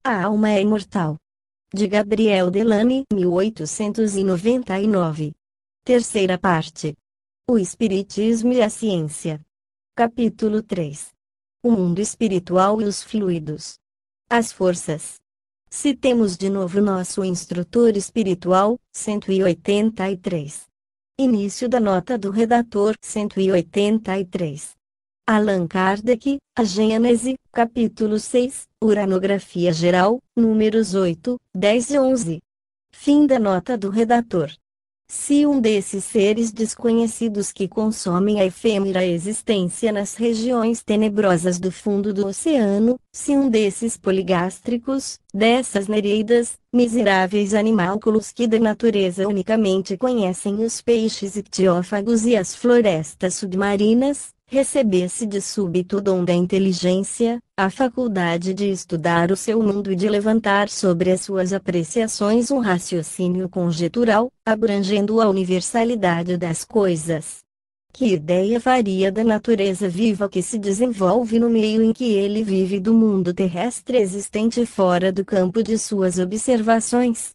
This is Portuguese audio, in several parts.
A alma é imortal. De Gabriel Delany, 1899. Terceira parte. O Espiritismo e a Ciência. Capítulo 3. O mundo espiritual e os fluidos. As forças. Citemos de novo nosso instrutor espiritual, 183. Início da nota do redator, 183. Allan Kardec, A Gênese, capítulo 6, Uranografia Geral, números 8, 10 e 11. Fim da nota do redator. Se um desses seres desconhecidos que consomem a efêmera existência nas regiões tenebrosas do fundo do oceano, se um desses poligástricos, dessas nereidas, miseráveis animálculos que da natureza unicamente conhecem os peixes ictiófagos e as florestas submarinas, recebesse de súbito o dom da inteligência, a faculdade de estudar o seu mundo e de levantar sobre as suas apreciações um raciocínio conjetural, abrangendo a universalidade das coisas. Que ideia faria da natureza viva que se desenvolve no meio em que ele vive do mundo terrestre existente fora do campo de suas observações?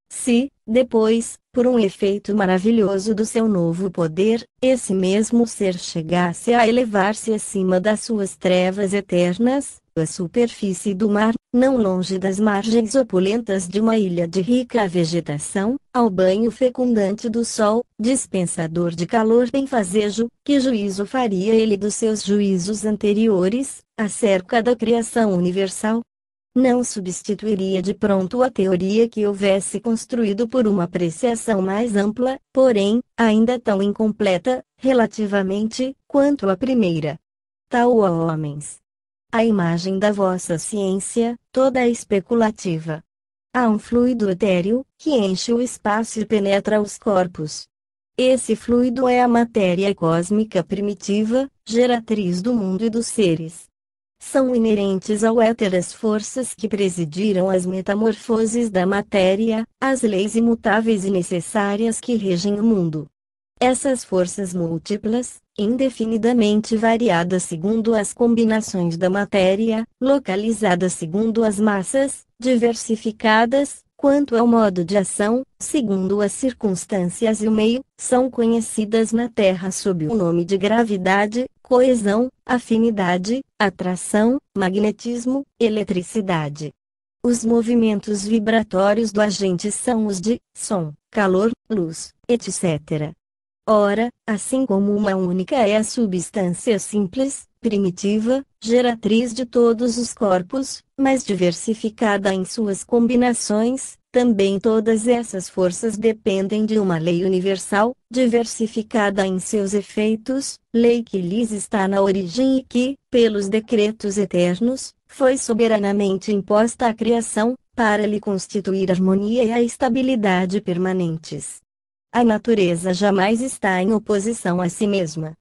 Se, depois, por um efeito maravilhoso do seu novo poder, esse mesmo ser chegasse a elevar-se acima das suas trevas eternas, à superfície do mar, não longe das margens opulentas de uma ilha de rica vegetação, ao banho fecundante do sol, dispensador de calor benfazejo, que juízo faria ele dos seus juízos anteriores, acerca da criação universal? Não substituiria de pronto a teoria que houvesse construído por uma apreciação mais ampla, porém, ainda tão incompleta, relativamente, quanto a primeira. Tal ó homens. A imagem da vossa ciência, toda especulativa. Há um fluido etéreo, que enche o espaço e penetra os corpos. Esse fluido é a matéria cósmica primitiva, geratriz do mundo e dos seres. São inerentes ao éter as forças que presidiram as metamorfoses da matéria, as leis imutáveis e necessárias que regem o mundo. Essas forças múltiplas, indefinidamente variadas segundo as combinações da matéria, localizadas segundo as massas, diversificadas, quanto ao modo de ação, segundo as circunstâncias e o meio, são conhecidas na Terra sob o nome de gravidade, coesão, afinidade, atração, magnetismo, eletricidade. Os movimentos vibratórios do agente são os de som, calor, luz, etc. Ora, assim como uma única é a substância simples, primitiva, geratriz de todos os corpos, mas diversificada em suas combinações, também todas essas forças dependem de uma lei universal, diversificada em seus efeitos, lei que lhes está na origem e que, pelos decretos eternos, foi soberanamente imposta à criação, para lhe constituir harmonia e a estabilidade permanentes. A natureza jamais está em oposição a si mesma.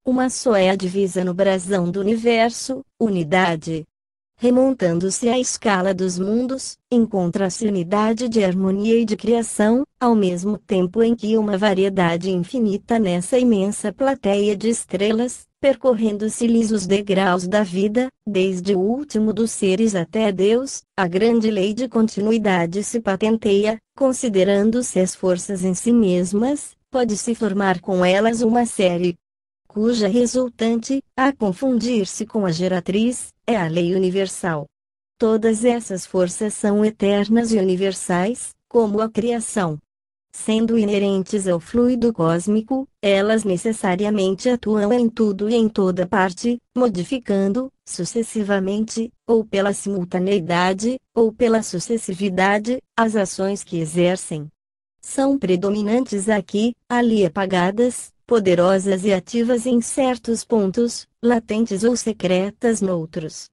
Uma só é a divisa no brasão do universo, unidade. Remontando-se à escala dos mundos, encontra-se unidade de harmonia e de criação, ao mesmo tempo em que uma variedade infinita nessa imensa plateia de estrelas, percorrendo-se-lhes os degraus da vida, desde o último dos seres até Deus, a grande lei de continuidade se patenteia, considerando-se as forças em si mesmas, pode-se formar com elas uma série, cuja resultante, a confundir-se com a geratriz, é a lei universal. Todas essas forças são eternas e universais, como a criação. Sendo inerentes ao fluido cósmico, elas necessariamente atuam em tudo e em toda parte, modificando, sucessivamente, ou pela simultaneidade, ou pela sucessividade, as ações que exercem. São predominantes aqui, ali apagadas, poderosas e ativas em certos pontos, latentes ou secretas noutros.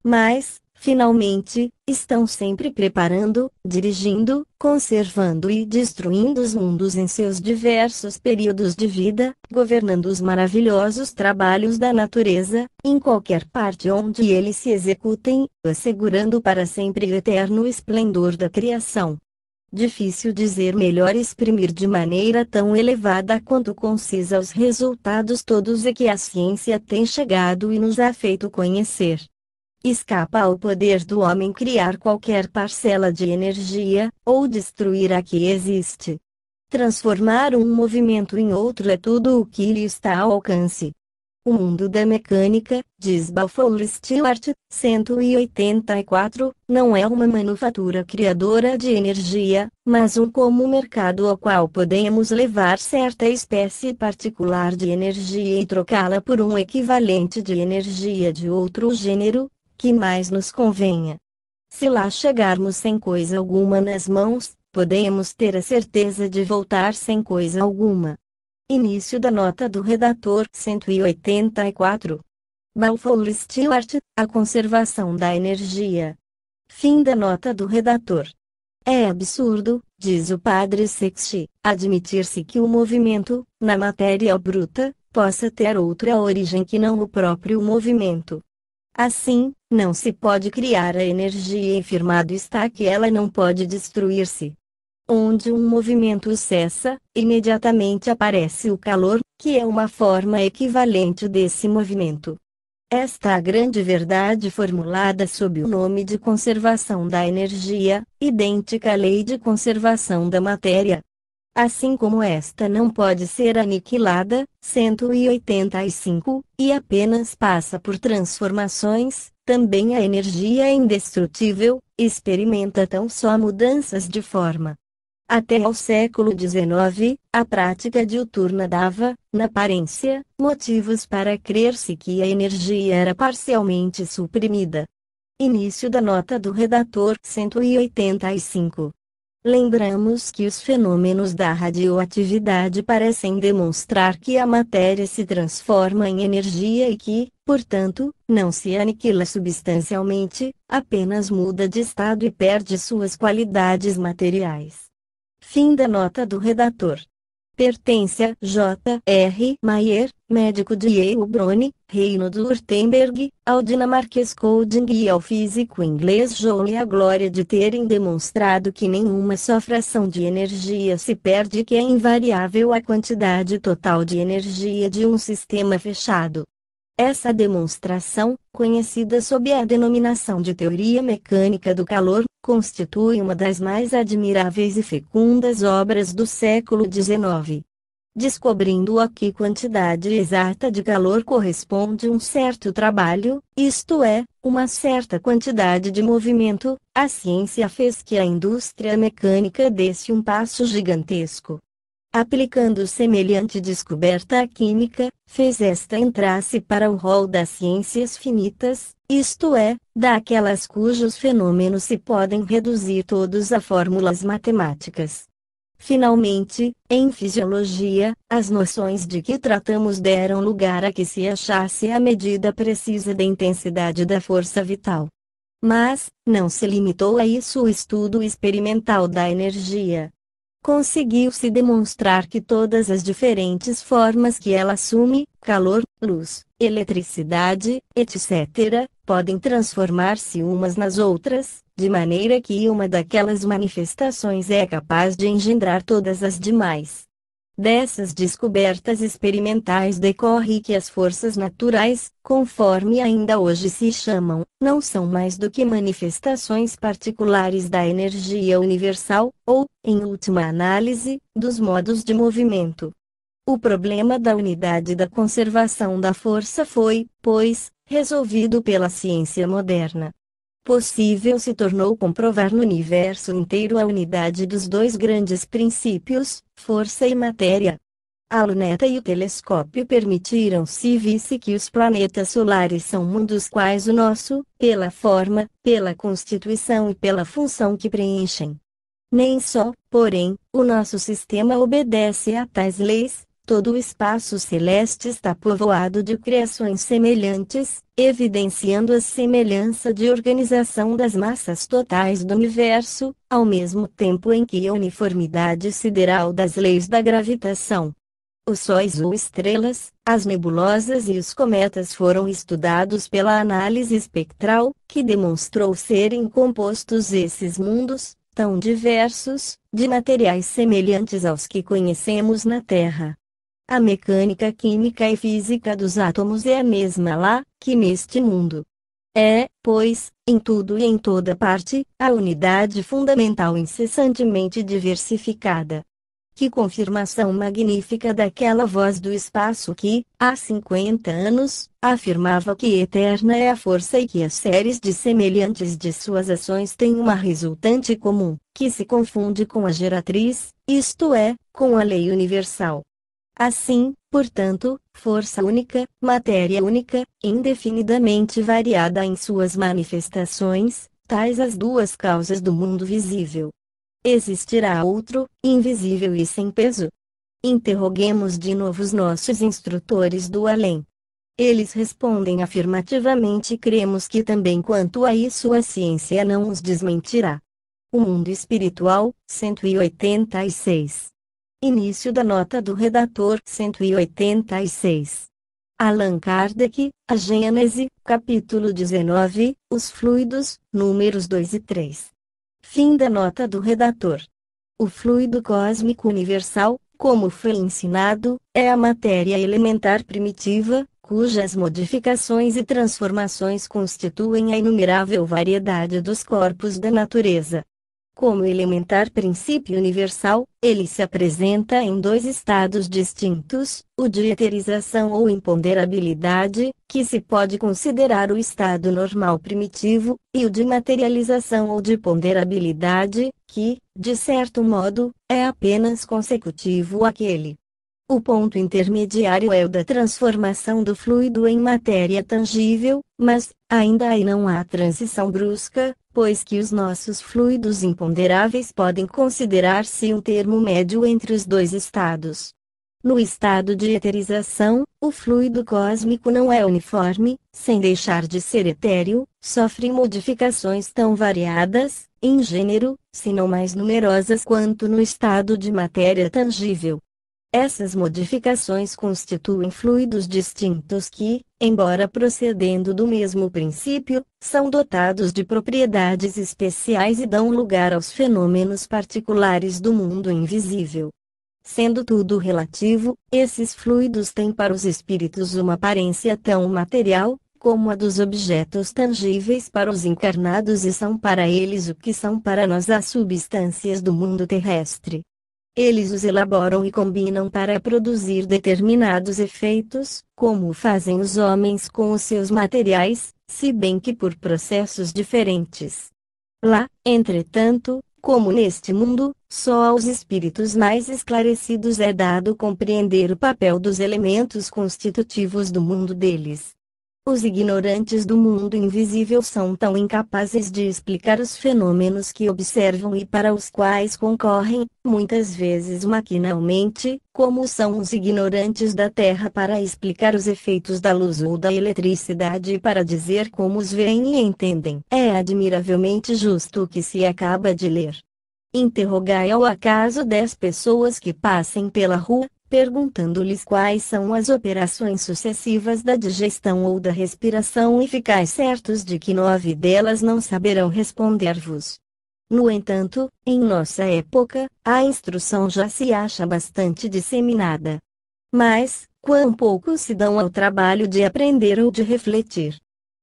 Mas, finalmente, estão sempre preparando, dirigindo, conservando e destruindo os mundos em seus diversos períodos de vida, governando os maravilhosos trabalhos da natureza, em qualquer parte onde eles se executem, assegurando para sempre o eterno esplendor da criação. Difícil dizer melhor exprimir de maneira tão elevada quanto concisa os resultados todos a que a ciência tem chegado e nos ha feito conhecer. escapa ao poder do homem criar qualquer parcela de energia, ou destruir a que existe. Transformar um movimento em outro é tudo o que lhe está ao alcance. O mundo da mecânica, diz Balfour Stewart, 184, não é uma manufatura criadora de energia, mas um comum mercado ao qual podemos levar certa espécie particular de energia e trocá-la por um equivalente de energia de outro gênero, que mais nos convenha. Se lá chegarmos sem coisa alguma nas mãos, podemos ter a certeza de voltar sem coisa alguma. Início da nota do redator 184. Balfour Stewart, a conservação da energia. Fim da nota do redator. É absurdo, diz o padre Sexty, admitir-se que o movimento, na matéria bruta, possa ter outra origem que não o próprio movimento. Assim, não se pode criar a energia e afirmado está que ela não pode destruir-se. Onde um movimento cessa, imediatamente aparece o calor, que é uma forma equivalente desse movimento. Esta é a grande verdade formulada sob o nome de conservação da energia, idêntica à lei de conservação da matéria. Assim como esta não pode ser aniquilada, 185, e apenas passa por transformações, também a energia é indestrutível, experimenta tão só mudanças de forma. Até ao século XIX, a prática diuturna dava, na aparência, motivos para crer-se que a energia era parcialmente suprimida. Início da nota do redator 185. Lembramos que os fenômenos da radioatividade parecem demonstrar que a matéria se transforma em energia e que, portanto, não se aniquila substancialmente, apenas muda de estado e perde suas qualidades materiais. Fim da nota do redator. Pertence a J. R. Mayer, médico de Heilbronn, Reino do Württemberg, ao dinamarquês Coding e ao físico inglês Joule a glória de terem demonstrado que nenhuma só fração de energia se perde e que é invariável a quantidade total de energia de um sistema fechado. Essa demonstração, conhecida sob a denominação de teoria mecânica do calor, constitui uma das mais admiráveis e fecundas obras do século XIX. Descobrindo a que quantidade exata de calor corresponde um certo trabalho, isto é, uma certa quantidade de movimento, a ciência fez que a indústria mecânica desse um passo gigantesco. Aplicando semelhante descoberta à química, fez esta entrar-se para o rol das ciências finitas, isto é, daquelas cujos fenômenos se podem reduzir todos a fórmulas matemáticas. Finalmente, em fisiologia, as noções de que tratamos deram lugar a que se achasse a medida precisa da intensidade da força vital. Mas, não se limitou a isso o estudo experimental da energia. Conseguiu-se demonstrar que todas as diferentes formas que ela assume, calor, luz, eletricidade, etc., podem transformar-se umas nas outras, de maneira que uma daquelas manifestações é capaz de engendrar todas as demais. Dessas descobertas experimentais decorre que as forças naturais, conforme ainda hoje se chamam, não são mais do que manifestações particulares da energia universal, ou, em última análise, dos modos de movimento. O problema da unidade da conservação da força foi, pois, resolvido pela ciência moderna. Possível se tornou comprovar no universo inteiro a unidade dos dois grandes princípios, força e matéria. A luneta e o telescópio permitiram-se visse que os planetas solares são mundos quais o nosso, pela forma, pela constituição e pela função que preenchem. Nem só, porém, o nosso sistema obedece a tais leis. Todo o espaço celeste está povoado de criações semelhantes, evidenciando a semelhança de organização das massas totais do universo, ao mesmo tempo em que a uniformidade sideral das leis da gravitação. Os sóis ou estrelas, as nebulosas e os cometas foram estudados pela análise espectral, que demonstrou serem compostos esses mundos, tão diversos, de materiais semelhantes aos que conhecemos na Terra. A mecânica química e física dos átomos é a mesma lá, que neste mundo. É, pois, em tudo e em toda parte, a unidade fundamental incessantemente diversificada. Que confirmação magnífica daquela voz do espaço que, há 50 anos, afirmava que eterna é a força e que as séries de semelhantes de suas ações têm uma resultante comum, que se confunde com a geratriz, isto é, com a lei universal. Assim, portanto, força única, matéria única, indefinidamente variada em suas manifestações, tais as duas causas do mundo visível. Existirá outro, invisível e sem peso? Interroguemos de novo os nossos instrutores do além. Eles respondem afirmativamente e cremos que também quanto a isso a ciência não os desmentirá. O mundo espiritual, 186. Início da nota do redator 186. Allan Kardec, A Gênese, capítulo 19, Os fluidos, números 2 e 3. Fim da nota do redator. O fluido cósmico universal, como foi ensinado, é a matéria elementar primitiva, cujas modificações e transformações constituem a inumerável variedade dos corpos da natureza. Como elementar princípio universal, ele se apresenta em dois estados distintos, o de eterização ou imponderabilidade, que se pode considerar o estado normal primitivo, e o de materialização ou de ponderabilidade, que, de certo modo, é apenas consecutivo àquele. O ponto intermediário é o da transformação do fluido em matéria tangível, mas, ainda aí não há transição brusca, pois que os nossos fluidos imponderáveis podem considerar-se um termo médio entre os dois estados. No estado de eterização, o fluido cósmico não é uniforme, sem deixar de ser etéreo, sofre modificações tão variadas, em gênero, se não mais numerosas quanto no estado de matéria tangível. Essas modificações constituem fluidos distintos que, embora procedendo do mesmo princípio, são dotados de propriedades especiais e dão lugar aos fenômenos particulares do mundo invisível. Sendo tudo relativo, esses fluidos têm para os espíritos uma aparência tão material, como a dos objetos tangíveis para os encarnados e são para eles o que são para nós as substâncias do mundo terrestre. Eles os elaboram e combinam para produzir determinados efeitos, como fazem os homens com os seus materiais, se bem que por processos diferentes. Lá, entretanto, como neste mundo, só aos espíritos mais esclarecidos é dado compreender o papel dos elementos constitutivos do mundo deles. Os ignorantes do mundo invisível são tão incapazes de explicar os fenômenos que observam e para os quais concorrem, muitas vezes maquinalmente, como são os ignorantes da Terra para explicar os efeitos da luz ou da eletricidade e para dizer como os veem e entendem. É admiravelmente justo o que se acaba de ler. Interrogai ao acaso 10 pessoas que passem pela rua, perguntando-lhes quais são as operações sucessivas da digestão ou da respiração e ficai certos de que 9 delas não saberão responder-vos. No entanto, em nossa época, a instrução já se acha bastante disseminada. Mas, quão poucos se dão ao trabalho de aprender ou de refletir.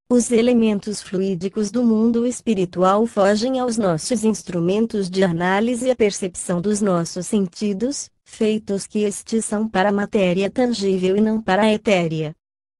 Os elementos fluídicos do mundo espiritual fogem aos nossos instrumentos de análise e a percepção dos nossos sentidos, feitos que estes são para a matéria tangível e não para a etérea.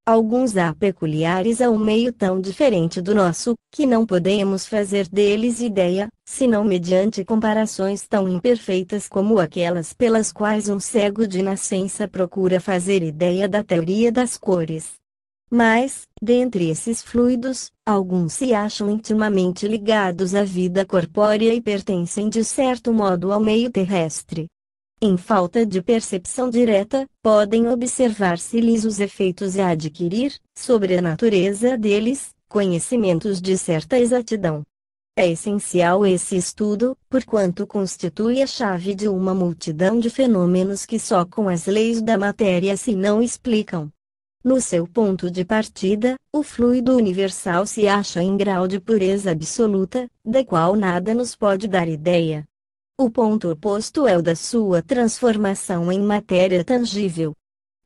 Alguns há peculiares a um meio tão diferente do nosso, que não podemos fazer deles ideia, senão mediante comparações tão imperfeitas como aquelas pelas quais um cego de nascença procura fazer ideia da teoria das cores. Mas, dentre esses fluidos, alguns se acham intimamente ligados à vida corpórea e pertencem de certo modo ao meio terrestre. Em falta de percepção direta, podem observar-se-lhes os efeitos a adquirir, sobre a natureza deles, conhecimentos de certa exatidão. É essencial esse estudo, porquanto constitui a chave de uma multidão de fenômenos que só com as leis da matéria se não explicam. No seu ponto de partida, o fluido universal se acha em grau de pureza absoluta, da qual nada nos pode dar ideia. O ponto oposto é o da sua transformação em matéria tangível.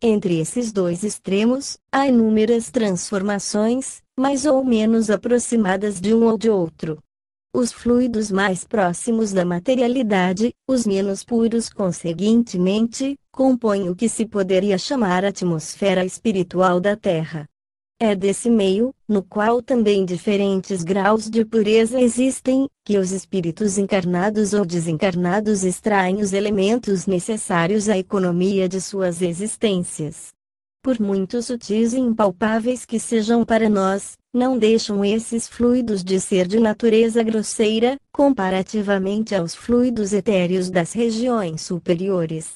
Entre esses dois extremos, há inúmeras transformações, mais ou menos aproximadas de um ou de outro. Os fluidos mais próximos da materialidade, os menos puros conseguintemente, compõem o que se poderia chamar a atmosfera espiritual da Terra. É desse meio, no qual também diferentes graus de pureza existem, que os espíritos encarnados ou desencarnados extraem os elementos necessários à economia de suas existências. Por muito sutis e impalpáveis que sejam para nós, não deixam esses fluidos de ser de natureza grosseira, comparativamente aos fluidos etéreos das regiões superiores.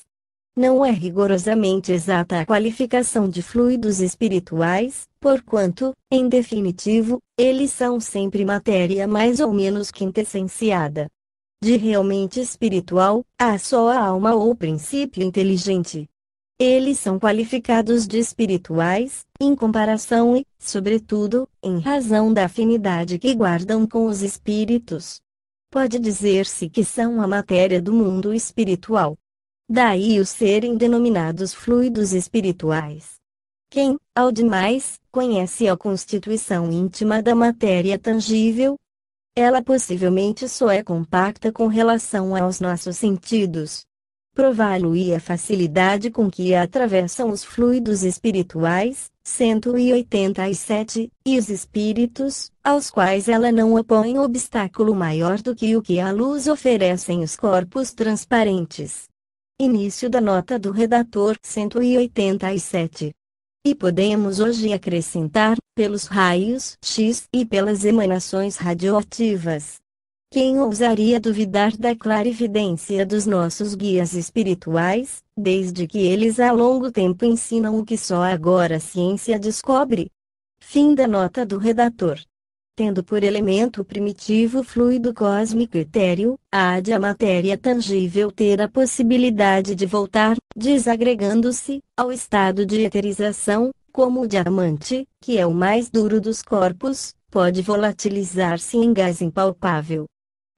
Não é rigorosamente exata a qualificação de fluidos espirituais, porquanto, em definitivo, eles são sempre matéria mais ou menos quintessenciada. De realmente espiritual, há só a alma ou princípio inteligente. Eles são qualificados de espirituais, em comparação e, sobretudo, em razão da afinidade que guardam com os espíritos. Pode dizer-se que são a matéria do mundo espiritual. Daí os serem denominados fluidos espirituais. Quem, ao demais, conhece a constituição íntima da matéria tangível? Ela possivelmente só é compacta com relação aos nossos sentidos. Prová-lo-ia a facilidade com que a atravessam os fluidos espirituais, 187, e os espíritos, aos quais ela não opõe obstáculo maior do que o que a luz oferecem os corpos transparentes. Início da nota do redator 187. E podemos hoje acrescentar, pelos raios X e pelas emanações radioativas. Quem ousaria duvidar da clarividência dos nossos guias espirituais, desde que eles há longo tempo ensinam o que só agora a ciência descobre? Fim da nota do redator. Tendo por elemento primitivo fluido cósmico etéreo, há de a matéria tangível ter a possibilidade de voltar, desagregando-se, ao estado de eterização, como o diamante, que é o mais duro dos corpos, pode volatilizar-se em gás impalpável.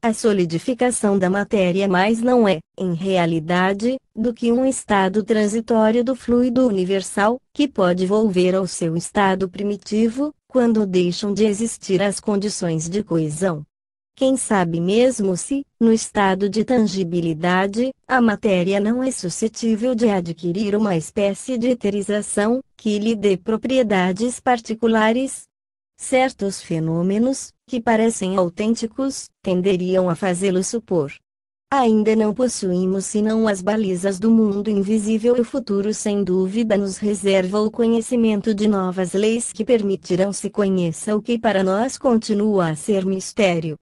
A solidificação da matéria mais não é, em realidade, do que um estado transitório do fluido universal, que pode volver ao seu estado primitivo, quando deixam de existir as condições de coesão. Quem sabe mesmo se, no estado de tangibilidade, a matéria não é suscetível de adquirir uma espécie de eterização, que lhe dê propriedades particulares? Certos fenômenos, que parecem autênticos, tenderiam a fazê-lo supor. Ainda não possuímos senão as balizas do mundo invisível e o futuro sem dúvida nos reserva o conhecimento de novas leis que permitirão se conheça o que para nós continua a ser mistério.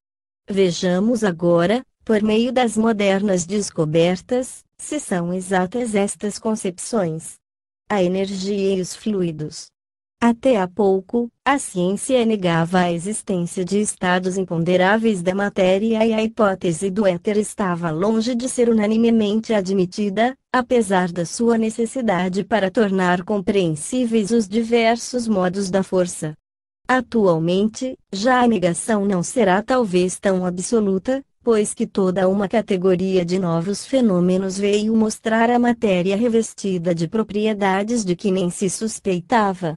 Vejamos agora, por meio das modernas descobertas, se são exatas estas concepções. A energia e os fluidos. Até há pouco, a ciência negava a existência de estados imponderáveis da matéria e a hipótese do éter estava longe de ser unanimemente admitida, apesar da sua necessidade para tornar compreensíveis os diversos modos da força. Atualmente, já a negação não será talvez tão absoluta, pois que toda uma categoria de novos fenômenos veio mostrar a matéria revestida de propriedades de que nem se suspeitava.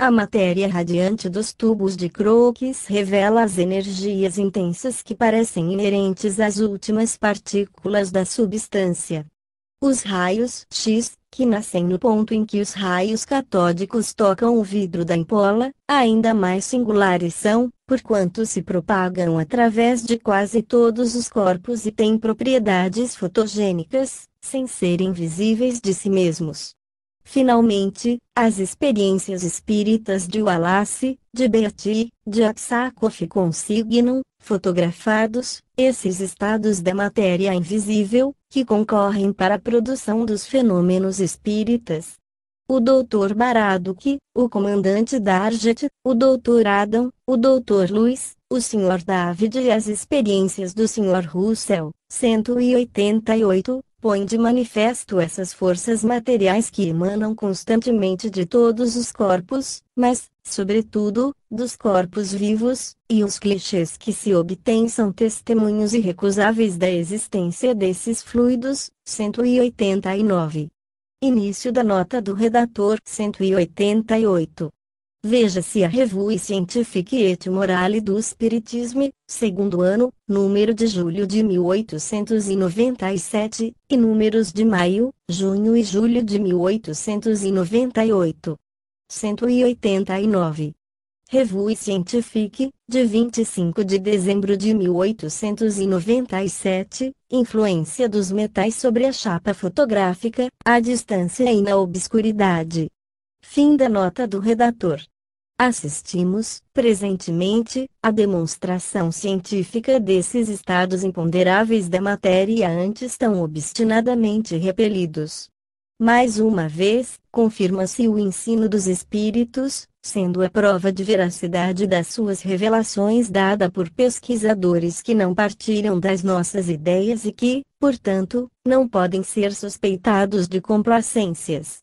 A matéria radiante dos tubos de Crookes revela as energias intensas que parecem inerentes às últimas partículas da substância. Os raios X, que nascem no ponto em que os raios catódicos tocam o vidro da ampola, ainda mais singulares são, porquanto se propagam através de quase todos os corpos e têm propriedades fotogênicas, sem serem visíveis de si mesmos. Finalmente, as experiências espíritas de Wallace, de Beatty, de Aksakoff consignam, fotografados, esses estados da matéria invisível, que concorrem para a produção dos fenômenos espíritas. O Dr. Baraduc, o comandante Darjet, o Dr. Adam, o Dr. Lewis, o Sr. David e as experiências do Sr. Russell, 188, põe de manifesto essas forças materiais que emanam constantemente de todos os corpos, mas, sobretudo, dos corpos vivos, e os clichês que se obtêm são testemunhos irrecusáveis da existência desses fluidos. 189. Início da nota do redator 188. Veja-se a Revue Scientifique et Morale do Spiritisme, segundo ano, número de julho de 1897, e números de maio, junho e julho de 1898. 189. Revue Scientifique, de 25 de dezembro de 1897, Influência dos metais sobre a chapa fotográfica, à distância e na obscuridade. Fim da nota do redator. Assistimos, presentemente, à demonstração científica desses estados imponderáveis da matéria antes tão obstinadamente repelidos. Mais uma vez, confirma-se o ensino dos espíritos, sendo a prova de veracidade das suas revelações dada por pesquisadores que não partilham das nossas ideias e que, portanto, não podem ser suspeitados de complacências.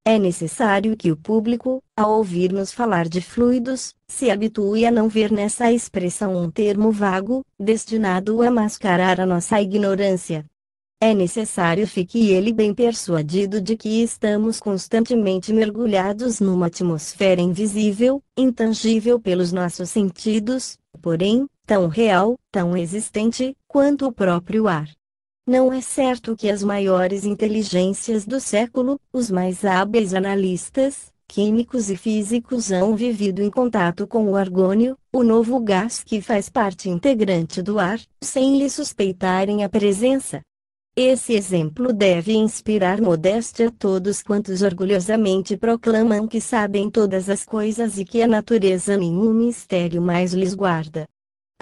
É necessário que o público, ao ouvir-nos falar de fluidos, se habitue a não ver nessa expressão um termo vago, destinado a mascarar a nossa ignorância. É necessário fique ele bem persuadido de que estamos constantemente mergulhados numa atmosfera invisível, intangível pelos nossos sentidos, porém, tão real, tão existente, quanto o próprio ar. Não é certo que as maiores inteligências do século, os mais hábeis analistas, químicos e físicos hão vivido em contato com o argônio, o novo gás que faz parte integrante do ar, sem lhe suspeitarem a presença. Esse exemplo deve inspirar modéstia a todos quantos orgulhosamente proclamam que sabem todas as coisas e que a natureza nenhum mistério mais lhes guarda.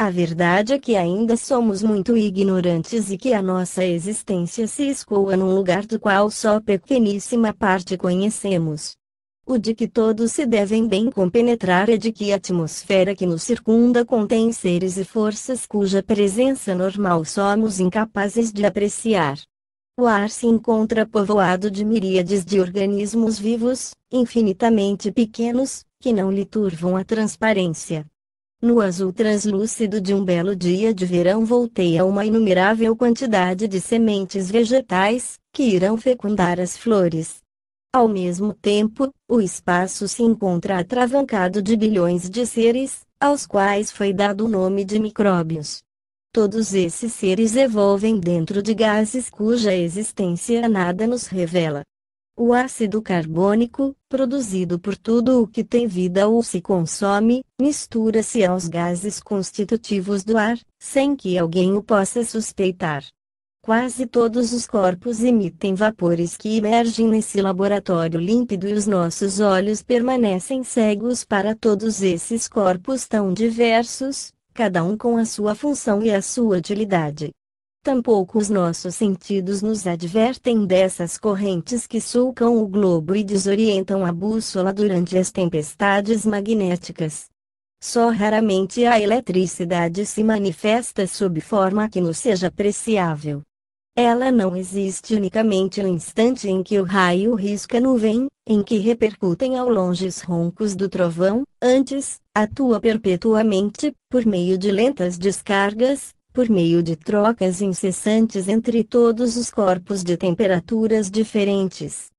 A verdade é que ainda somos muito ignorantes e que a nossa existência se escoa num lugar do qual só pequeníssima parte conhecemos. O de que todos se devem bem compenetrar é de que a atmosfera que nos circunda contém seres e forças cuja presença normal somos incapazes de apreciar. O ar se encontra povoado de miríades de organismos vivos, infinitamente pequenos, que não lhe turvam a transparência. No azul translúcido de um belo dia de verão voltei a uma inumerável quantidade de sementes vegetais, que irão fecundar as flores. Ao mesmo tempo, o espaço se encontra atravancado de bilhões de seres, aos quais foi dado o nome de micróbios. Todos esses seres evolvem dentro de gases cuja existência nada nos revela. O ácido carbônico, produzido por tudo o que tem vida ou se consome, mistura-se aos gases constitutivos do ar, sem que alguém o possa suspeitar. Quase todos os corpos emitem vapores que emergem nesse laboratório límpido e os nossos olhos permanecem cegos para todos esses corpos tão diversos, cada um com a sua função e a sua utilidade. Tampouco os nossos sentidos nos advertem dessas correntes que sulcam o globo e desorientam a bússola durante as tempestades magnéticas. Só raramente a eletricidade se manifesta sob forma que nos seja apreciável. Ela não existe unicamente no instante em que o raio risca a nuvem, em que repercutem ao longe os roncos do trovão, antes, atua perpetuamente, por meio de lentas descargas, por meio de trocas incessantes entre todos os corpos de temperaturas diferentes.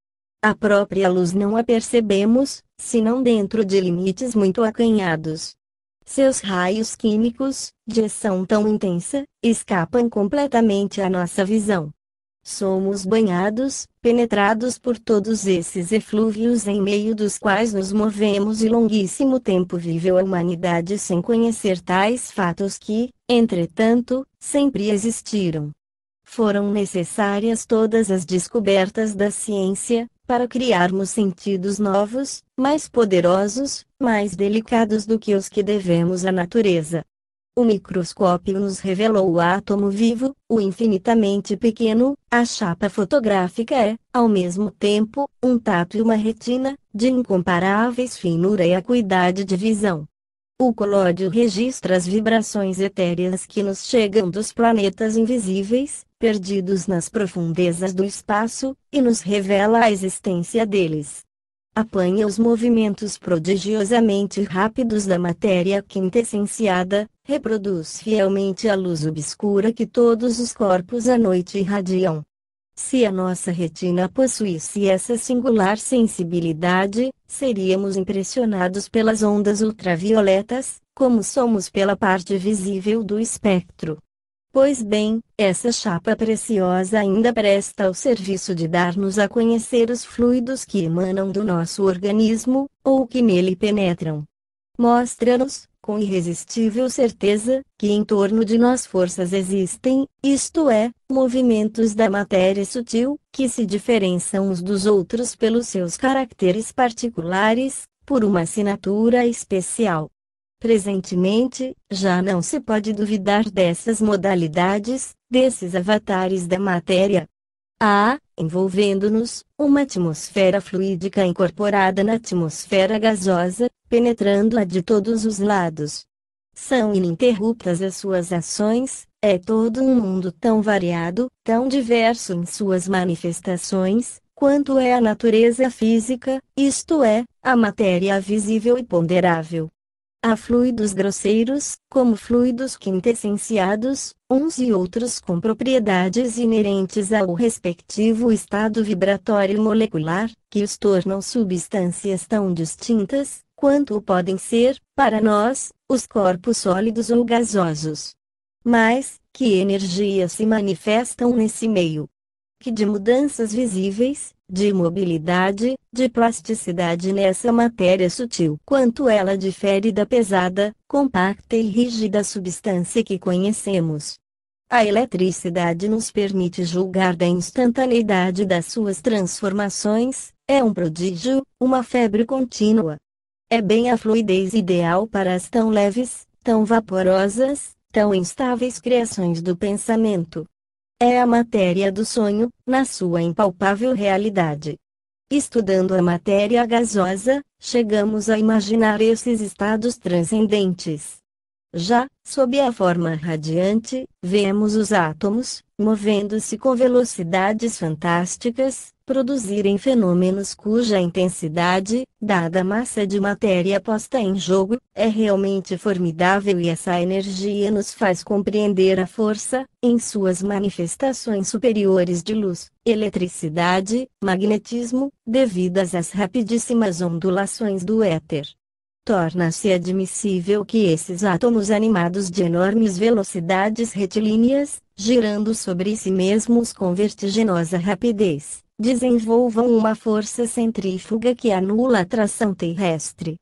A própria luz não a percebemos, senão dentro de limites muito acanhados. Seus raios químicos, de ação tão intensa, escapam completamente à nossa visão. Somos banhados, penetrados por todos esses eflúvios em meio dos quais nos movemos e longuíssimo tempo viveu a humanidade sem conhecer tais fatos que, entretanto, sempre existiram. Foram necessárias todas as descobertas da ciência, para criarmos sentidos novos, mais poderosos, mais delicados do que os que devemos à natureza. O microscópio nos revelou o átomo vivo, o infinitamente pequeno, a chapa fotográfica é, ao mesmo tempo, um tato e uma retina, de incomparáveis finura e acuidade de visão. O colóide registra as vibrações etéreas que nos chegam dos planetas invisíveis, perdidos nas profundezas do espaço, e nos revela a existência deles. Apanha os movimentos prodigiosamente rápidos da matéria quintessenciada, reproduz fielmente a luz obscura que todos os corpos à noite irradiam. Se a nossa retina possuísse essa singular sensibilidade, seríamos impressionados pelas ondas ultravioletas, como somos pela parte visível do espectro. Pois bem, essa chapa preciosa ainda presta ao serviço de dar-nos a conhecer os fluidos que emanam do nosso organismo, ou que nele penetram. Mostra-nos, com irresistível certeza, que em torno de nós forças existem, isto é, movimentos da matéria sutil, que se diferenciam uns dos outros pelos seus caracteres particulares, por uma assinatura especial. Presentemente, já não se pode duvidar dessas modalidades, desses avatares da matéria. Há, envolvendo-nos, uma atmosfera fluídica incorporada na atmosfera gasosa, penetrando-a de todos os lados. São ininterruptas as suas ações, é todo um mundo tão variado, tão diverso em suas manifestações, quanto é a natureza física, isto é, a matéria visível e ponderável. Há fluidos grosseiros, como fluidos quintessenciados, uns e outros com propriedades inerentes ao respectivo estado vibratório molecular, que os tornam substâncias tão distintas, quanto podem ser, para nós, os corpos sólidos ou gasosos. Mas, que energias se manifestam nesse meio? Que de mudanças visíveis, de mobilidade, de plasticidade nessa matéria sutil, quanto ela difere da pesada, compacta e rígida substância que conhecemos. A eletricidade nos permite julgar da instantaneidade das suas transformações, é um prodígio, uma febre contínua. É bem a fluidez ideal para as tão leves, tão vaporosas, tão instáveis criações do pensamento. É a matéria do sonho, na sua impalpável realidade. Estudando a matéria gasosa, chegamos a imaginar esses estados transcendentes. Já, sob a forma radiante, vemos os átomos, movendo-se com velocidades fantásticas, produzirem fenômenos cuja intensidade, dada a massa de matéria posta em jogo, é realmente formidável e essa energia nos faz compreender a força, em suas manifestações superiores de luz, eletricidade, magnetismo, devidas às rapidíssimas ondulações do éter. Torna-se admissível que esses átomos animados de enormes velocidades retilíneas, girando sobre si mesmos com vertiginosa rapidez, desenvolvam uma força centrífuga que anula a atração terrestre.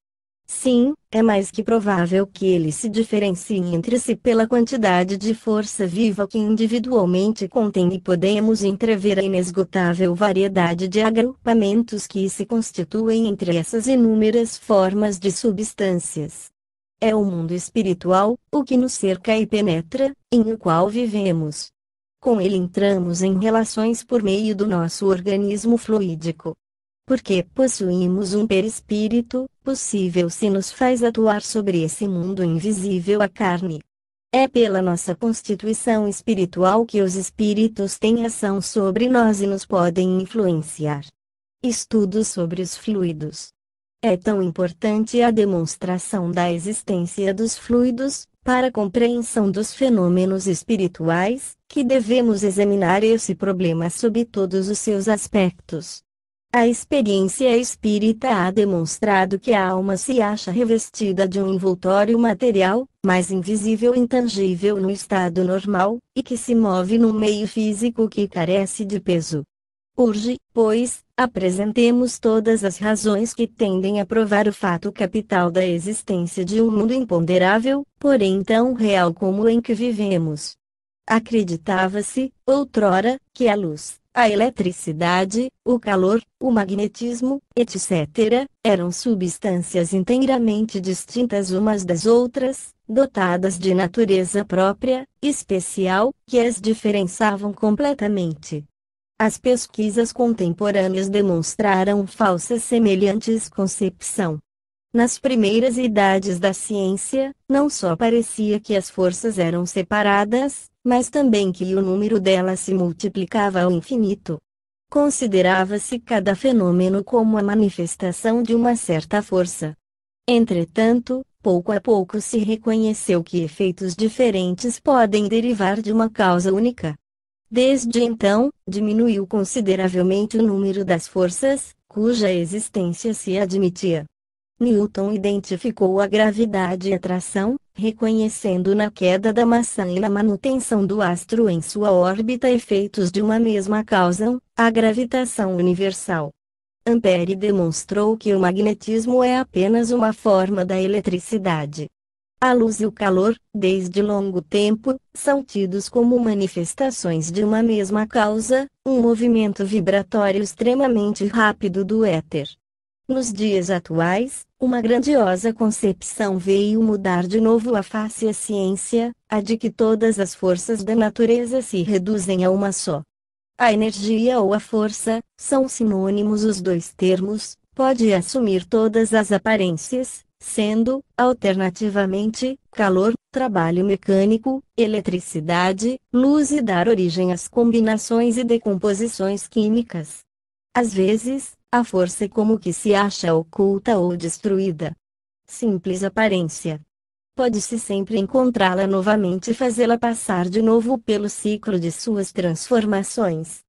Sim, é mais que provável que eles se diferenciem entre si pela quantidade de força viva que individualmente contêm e podemos entrever a inesgotável variedade de agrupamentos que se constituem entre essas inúmeras formas de substâncias. É o mundo espiritual, o que nos cerca e penetra, em o qual vivemos. Com ele entramos em relações por meio do nosso organismo fluídico. Porque possuímos um perispírito, possível se nos faz atuar sobre esse mundo invisível à carne. É pela nossa constituição espiritual que os espíritos têm ação sobre nós e nos podem influenciar. Estudos sobre os fluidos. É tão importante a demonstração da existência dos fluidos, para a compreensão dos fenômenos espirituais, que devemos examinar esse problema sob todos os seus aspectos. A experiência espírita ha demonstrado que a alma se acha revestida de um envoltório material, mais invisível e intangível no estado normal, e que se move num meio físico que carece de peso. Urge, pois, apresentemos todas as razões que tendem a provar o fato capital da existência de um mundo imponderável, porém tão real como o em que vivemos. Acreditava-se, outrora, que a luz, a eletricidade, o calor, o magnetismo, etc., eram substâncias inteiramente distintas umas das outras, dotadas de natureza própria, especial, que as diferenciavam completamente. As pesquisas contemporâneas demonstraram falsas semelhantes concepção. Nas primeiras idades da ciência, não só parecia que as forças eram separadas, mas também que o número delas se multiplicava ao infinito. Considerava-se cada fenômeno como a manifestação de uma certa força. Entretanto, pouco a pouco se reconheceu que efeitos diferentes podem derivar de uma causa única. Desde então, diminuiu consideravelmente o número das forças, cuja existência se admitia. Newton identificou a gravidade e atração, reconhecendo na queda da maçã e na manutenção do astro em sua órbita efeitos de uma mesma causa, a gravitação universal. Ampère demonstrou que o magnetismo é apenas uma forma da eletricidade. A luz e o calor, desde longo tempo, são tidos como manifestações de uma mesma causa, um movimento vibratório extremamente rápido do éter. Nos dias atuais, uma grandiosa concepção veio mudar de novo a face à ciência, a de que todas as forças da natureza se reduzem a uma só. A energia ou a força, são sinônimos os dois termos, pode assumir todas as aparências, sendo, alternativamente, calor, trabalho mecânico, eletricidade, luz e dar origem às combinações e decomposições químicas. Às vezes, a força é como que se acha oculta ou destruída. Simples aparência. Pode-se sempre encontrá-la novamente e fazê-la passar de novo pelo ciclo de suas transformações.